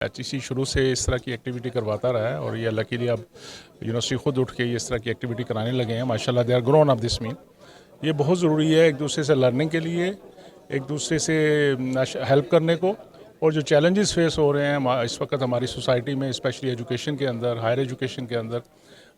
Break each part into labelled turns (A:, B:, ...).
A: HEC शुरू से इस तरह की एक्टिविटी करवाता रहा है और ये लकीली अब यूनिवर्सिटी खुद उठ के इस तरह की एक्टिविटी कराने लगे हैं। माशाल्लाह they are grown of this mean. ये बहुत ज़रूरी है एक दूसरे से लर्निंग के लिए, एक दूसरे से हेल्प करने को। और जो चैलेंजेस फेस हो रहे हैं इस वक्त हमारी सोसाइटी में, स्पेशली एजुकेशन के अंदर, हायर एजुकेशन के अंदर,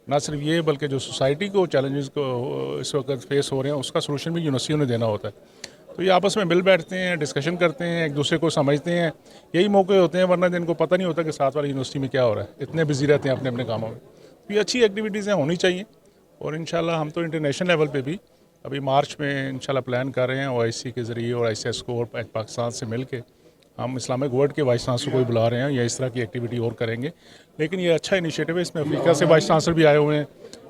A: ना सिर्फ ये बल्कि जो सोसाइटी को चैलेंजेस को इस वक्त फेस हो रहे हैं उसका सोल्यूशन भी यूनिवर्सिटियों ने देना होता है। तो ये आपस में मिल बैठते हैं, डिस्कशन करते हैं, एक दूसरे को समझते हैं। यही मौके होते हैं, वरना जिनको पता नहीं होता कि साथ वाली यूनिवर्सिटी में क्या हो रहा है, इतने बिजी रहते हैं अपने अपने कामों में। तो ये अच्छी एक्टिविटीज़ हैं, होनी चाहिए। और इंशाल्लाह हम तो इंटरनेशनल लेवल पे भी अभी मार्च में इंशाल्लाह प्लान कर रहे हैं OIC के ज़रिए और ICS को और पाकिस्तान से मिल के हम इस्लामिक वर्ल्ड के वाइस चांसलर को भी बुला रहे हैं या इस तरह की एक्टिविटी और करेंगे। लेकिन ये अच्छा इनिशिएटिव है, इसमें अफ्रीका से वाइस चांसलर भी आए हुए हैं,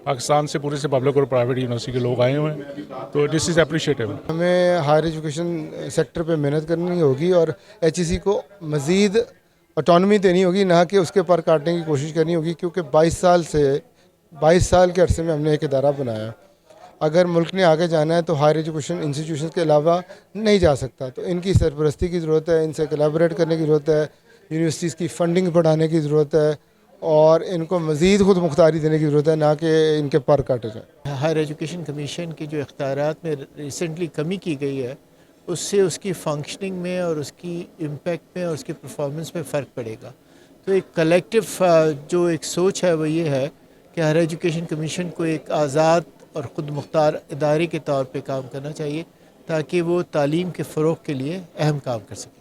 A: पाकिस्तान से पूरे से पब्लिक और प्राइवेट यूनिवर्सिटी के लोग आए हुए हैं। तो दिस इज़ अप्रिशिएटेबल।
B: हमें हायर एजुकेशन सेक्टर पे मेहनत करनी होगी और HEC को मज़ीद ऑटोनमी देनी होगी, ना कि उसके पर काटने की कोशिश करनी होगी, क्योंकि 22 साल के अरसे में हमने एक इदारा बनाया। अगर मुल्क ने आगे जाना है तो हायर एजुकेशन इंस्टीट्यूशन के अलावा नहीं जा सकता। तो इनकी सरपरस्ती की ज़रूरत है, इनसे कोलैबोरेट करने की ज़रूरत है, यूनिवर्सिटीज़ की फ़ंडिंग बढ़ाने की ज़रूरत है और इनको मज़ीद खुद मुख्तारी देने की ज़रूरत है, ना कि इनके पर काटे जाए।
C: हायर एजुकेशन कमीशन के जो इख्तियारात में रिसेंटली कमी की गई है, उससे उसकी फंक्शनिंग में और उसकी इम्पेक्ट में और उसकी परफॉर्मेंस में फ़र्क पड़ेगा। तो एक कलेक्टिव जो एक सोच है वो ये है कि हायर एजुकेशन कमीशन को एक आज़ाद और ख़ुद मुख्तार इदारे के तौर पे काम करना चाहिए, ताकि वो तालीम के फ़रोग़ के लिए अहम काम कर सके।